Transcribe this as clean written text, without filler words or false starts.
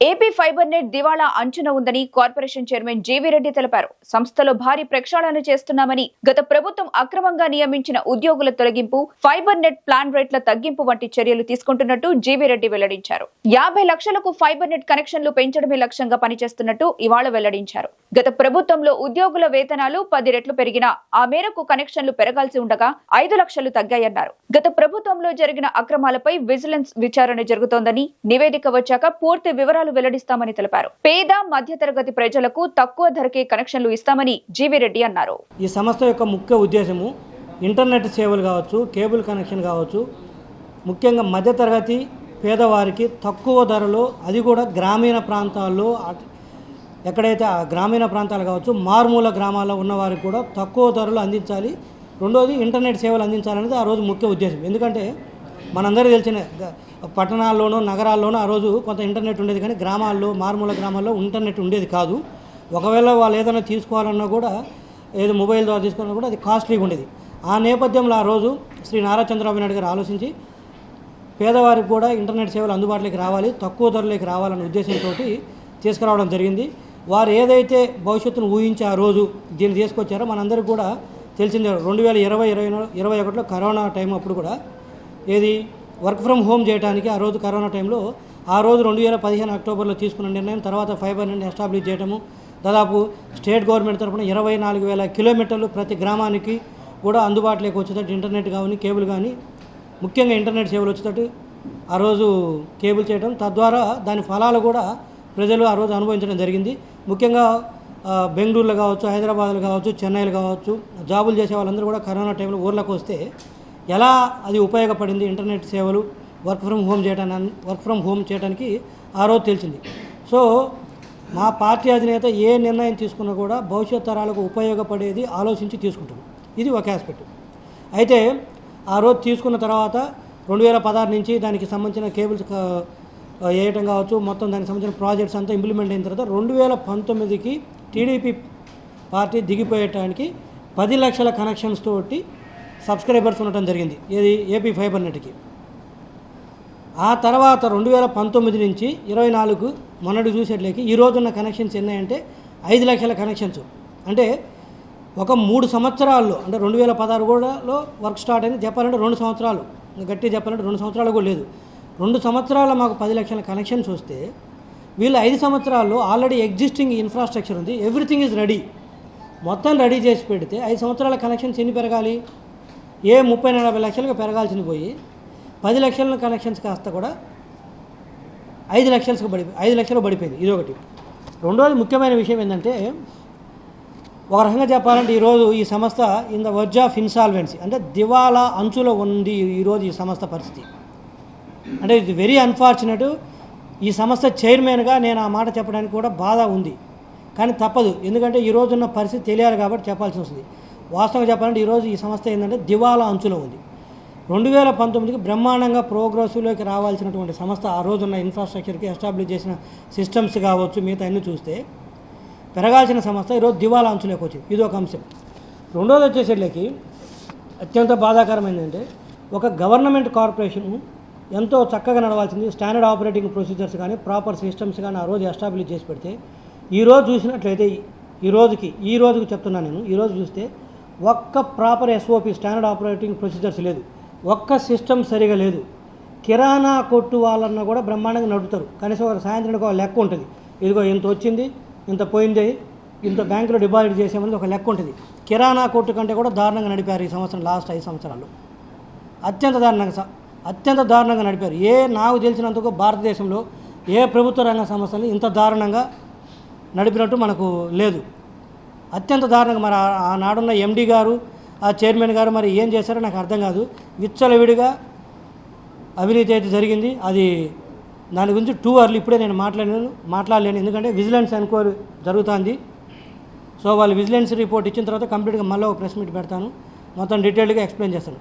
AP fibre net దివాళా అంచున ఉందని కార్పొరేషన్ చైర్మన్ జీవీ రెడ్డి తెలిపారు. సంస్థలో భారీ ప్రక్షాళన చేస్తున్నామని, గత ప్రభుత్వం అక్రమంగా నియమించిన ఉద్యోగుల తొలగింపు, ఫైబర్ నెట్ ప్లాన్ రేట్ల తగ్గింపు వంటి చర్యలు తీసుకుంటున్నట్టు జీవీ రెడ్డి వెల్లడించారు. 50 లక్షలకు ఫైబర్ నెట్ కనెక్షన్లు పెంచడమే లక్ష్యంగా పనిచేస్తున్నట్టు ఇవాళ వెల్లడించారు. గత ప్రభుత్వంలో ఉద్యోగుల వేతనాలు 10 రెట్లు పెరిగినా ఆ మేరకు కనెక్షన్లు పెరగాల్సి ఉండగా 5 లక్షలు తగ్గాయన్నారు. గత ప్రభుత్వంలో జరిగిన అక్రమాలపై విజిలెన్స్ విచారణ జరుగుతోందని, నివేదిక వచ్చాక పూర్తి వివరాలు వెల్లడిస్తామని తెలిపారు. పేద మధ్యతరగతి ప్రజలకు తక్కువ ధరకే కనెక్షన్లు ఇస్తామని జీవీ రెడ్డి అన్నారు. ఈ సంస్థ యొక్క ముఖ్య ఉద్దేశము ఇంటర్నెట్ సేవలు కావచ్చు, కేబుల్ కనెక్షన్ కావచ్చు, ముఖ్యంగా మధ్యతరగతి పేదవారికి తక్కువ ధరలో, అది కూడా గ్రామీణ ప్రాంతాల్లో, ఎక్కడైతే ఆ గ్రామీణ ప్రాంతాలు కావచ్చు, మారుమూల గ్రామాల్లో ఉన్నవారికి కూడా తక్కువ ధరలు అందించాలి. రెండోది ఇంటర్నెట్ సేవలు అందించాలనేది ఆ రోజు ముఖ్య ఉద్దేశం. ఎందుకంటే మనందరికీ తెలిసిన పట్టణాల్లోనూ నగరాల్లోనూ ఆ రోజు కొంత ఇంటర్నెట్ ఉండేది, కానీ గ్రామాల్లో, మారుమూల గ్రామాల్లో ఇంటర్నెట్ ఉండేది కాదు. ఒకవేళ వాళ్ళు ఏదైనా తీసుకోవాలన్నా కూడా, ఏదో మొబైల్ ద్వారా తీసుకోవాలన్నా కూడా అది కాస్ట్లీగా ఉండేది. ఆ నేపథ్యంలో ఆ రోజు శ్రీ నారా చంద్రబాబు నాయుడు గారు ఆలోచించి పేదవారికి కూడా ఇంటర్నెట్ సేవలు అందుబాటులోకి రావాలి, తక్కువ ధరలోకి రావాలనే ఉద్దేశంతో తీసుకురావడం జరిగింది. వారు ఏదైతే భవిష్యత్తును ఊహించి ఆ రోజు దీన్ని తీసుకొచ్చారో మనందరికీ కూడా తెలిసిందే. 2020-2021లో కరోనా టైం అప్పుడు కూడా ఏది వర్క్ ఫ్రమ్ హోమ్ చేయడానికి ఆ రోజు కరోనా టైంలో, ఆ రోజు 2015 అక్టోబర్లో తీసుకున్న నిర్ణయం తర్వాత ఫైబర్ నెట్ ఎస్టాబ్లిష్ చేయడము, దాదాపు స్టేట్ గవర్నమెంట్ తరఫున 24,000 కిలోమీటర్లు ప్రతి గ్రామానికి కూడా అందుబాటులోకి వచ్చేటట్టు ఇంటర్నెట్ కానీ కేబుల్ కానీ, ముఖ్యంగా ఇంటర్నెట్ సేవలు వచ్చేటట్టు ఆ రోజు కేబుల్ చేయడం, తద్వారా దాని ఫలాలు కూడా ప్రజలు ఆ రోజు అనుభవించడం జరిగింది. ముఖ్యంగా బెంగళూరులో కావచ్చు, హైదరాబాద్లో కావచ్చు, చెన్నైలో కావచ్చు, జాబులు చేసే వాళ్ళందరూ కూడా కరోనా టైంలో ఊర్లకు వస్తే ఎలా అది ఉపయోగపడింది ఇంటర్నెట్ సేవలు వర్క్ ఫ్రమ్ హోమ్ చేయడానికి ఆ రోజు తెలిసింది. సో మా పార్టీ అధినేత ఏ నిర్ణయం తీసుకున్నా కూడా భవిష్యత్ తరాలకు ఉపయోగపడేది ఆలోచించి తీసుకుంటుంది. ఇది ఒక ఆస్పెక్ట్. అయితే ఆ రోజు తీసుకున్న తర్వాత 2016 నుంచి దానికి సంబంధించిన కేబుల్స్ వేయటం కావచ్చు, మొత్తం దానికి సంబంధించిన ప్రాజెక్ట్స్ అంతా ఇంప్లిమెంట్ అయిన తర్వాత 2019కి టీడీపీ పార్టీ దిగిపోయటానికి 10 లక్షల కనెక్షన్స్ తోటి సబ్స్క్రైబర్స్ ఉండటం జరిగింది, ఏది ఏపీ ఫైబర్ నెట్కి. ఆ తర్వాత 2019 నుంచి 24 మొన్నటి చూసేట్లకి ఈ రోజున్న కనెక్షన్స్ ఎన్నాయంటే 5 లక్షల కనెక్షన్స్. అంటే ఒక 3 సంవత్సరాల్లో, అంటే 2016 కూడాలో వర్క్ స్టార్ట్ అయింది, చెప్పాలంటే 2 సంవత్సరాలు, గట్టి చెప్పాలంటే 2 సంవత్సరాలు కూడా లేదు. 2 సంవత్సరాల్లో మాకు 10 లక్షల కనెక్షన్స్ వస్తే, వీళ్ళు 5 సంవత్సరాల్లో ఆల్రెడీ ఎగ్జిస్టింగ్ ఇన్ఫ్రాస్ట్రక్చర్ ఉంది, ఎవ్రీథింగ్ ఈజ్ రెడీ, మొత్తం రెడీ చేసి పెడితే 5 సంవత్సరాల కనెక్షన్స్ ఎన్ని పెరగాలి? 30-40 లక్షలకు పెరగాల్సింది పోయి 10 లక్షల కనెక్షన్స్ కాస్త కూడా 5 లక్షలు పడిపోయింది. ఇదొకటి. రెండోది ముఖ్యమైన విషయం ఏంటంటే, ఒక రకంగా చెప్పాలంటే ఈరోజు ఈ సంస్థ in the verge of insolvency, అంటే దివాలా అంచులో ఉంది ఈరోజు ఈ సంస్థ పరిస్థితి. అంటే ఇది వెరీ అన్ఫార్చునేట్. ఈ సంస్థ చైర్మన్గా నేను ఆ మాట చెప్పడానికి కూడా బాధ ఉంది, కానీ తప్పదు. ఎందుకంటే ఈరోజున్న పరిస్థితి తెలియాలి కాబట్టి చెప్పాల్సి వస్తుంది. వాస్తవంగా చెప్పాలంటే ఈరోజు ఈ సంస్థ ఏంటంటే దివాలా అంచులో ఉంది. 2019కి బ్రహ్మాండంగా ప్రోగ్రెసివ్లోకి రావాల్సినటువంటి సంస్థ, ఆ రోజున్న ఇన్ఫ్రాస్ట్రక్చర్కి ఎస్టాబ్లిష్ చేసిన సిస్టమ్స్ కావచ్చు, మిగతా అన్నీ చూస్తే పెరగాల్సిన సంస్థ ఈరోజు దివాలా అంచులోకి వచ్చింది. ఇది ఒక అంశం. రెండోది వచ్చేసరికి అత్యంత బాధాకరం ఏంటంటే, ఒక గవర్నమెంట్ కార్పొరేషన్ ఎంతో చక్కగా నడవాల్సింది, స్టాండర్డ్ ఆపరేటింగ్ ప్రొసీజర్స్ కానీ ప్రాపర్ సిస్టమ్స్ కానీ ఆ రోజు ఎస్టాబ్లిష్ చేసి పెడితే, ఈరోజు చూసినట్లయితే ఈ రోజుకి చెప్తున్నాను నేను, ఈరోజు చూస్తే ఒక్క proper SOP standard operating procedures లేదు, ఒక్క సిస్టమ్ సరిగా లేదు. కిరాణా కొట్టు వాళ్ళన్నా కూడా బ్రహ్మాండంగా నడుపుతారు, కనీసం ఒక సాయంత్రానికి ఒక లెక్క ఉంటుంది, ఇదిగో ఇంత వచ్చింది, ఇంత పోయింది, ఇంత బ్యాంకులో డిపాజిట్ చేసామని ఒక లెక్క ఉంటుంది. కిరాణా కొట్టు కంటే కూడా దారుణంగా నడిపారు ఈ సంవత్సరం, లాస్ట్ 5 సంవత్సరాల్లో అత్యంత దారుణంగా నడిపారు. నాకు తెలిసినందుకు భారతదేశంలో ఏ ప్రభుత్వ రంగ సంస్థని ఇంత దారుణంగా నడిపినట్టు మనకు లేదు. అత్యంత దారుణంగా మరి ఆనాడున్న ఎండీ గారు, ఆ చైర్మన్ గారు మరి ఏం చేశారో నాకు అర్థం కాదు. విచ్చలవిడిగా అవినీతి అయితే జరిగింది. అది దాని గురించి టూ అర్లీ ఇప్పుడే నేను మాట్లాడలేను, ఎందుకంటే విజిలెన్స్ ఎంక్వైరీ జరుగుతుంది. సో వాళ్ళు విజిలెన్స్ రిపోర్ట్ ఇచ్చిన తర్వాత కంప్లీట్గా మళ్ళీ ఒక ప్రెస్ మీట్ పెడతాను, మొత్తం డీటెయిల్గా ఎక్స్ప్లెయిన్ చేస్తాను.